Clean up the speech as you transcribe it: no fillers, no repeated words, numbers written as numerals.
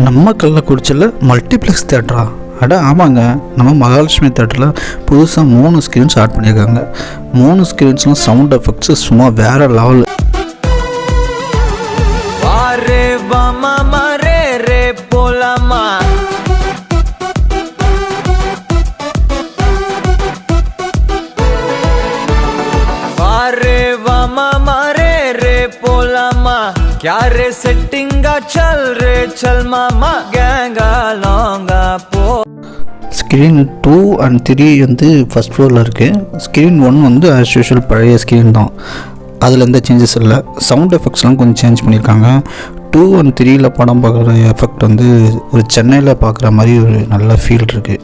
நம்ம கள்ளக்குறிச்சியில் மல்டிப்ளெக்ஸ் தேட்டரா? அட ஆமாங்க, நம்ம மகாலட்சுமி தேட்டரில் புதுசாக 3 ஸ்க்ரீன்ஸ் ஆட் பண்ணியிருக்காங்க. 3 ஸ்க்ரீன்ஸ்லாம் சவுண்ட் எஃபெக்ட்ஸு சும்மா வேறு லெவல். क्या रे सेटिंगा चल रे चल मामा गैंगा लौंगा पो. ஸ்க்ரீன் 2 and 3 வந்து ஃபஸ்ட் ஃப்ளோரில் இருக்குது. ஸ்க்ரீன் 1 வந்து ஆஸ் யூஷுவல் பழைய ஸ்க்ரீன் தான், அதில் எந்த சேஞ்சஸ் இல்லை. சவுண்ட் எஃபெக்ட்ஸ்லாம் கொஞ்சம் சேஞ்ச் பண்ணியிருக்காங்க. 2 and 3ல் படம் பார்க்குற எஃபெக்ட் வந்து ஒரு சென்னையில் பார்க்குற மாதிரி ஒரு நல்ல ஃபீல் இருக்குது.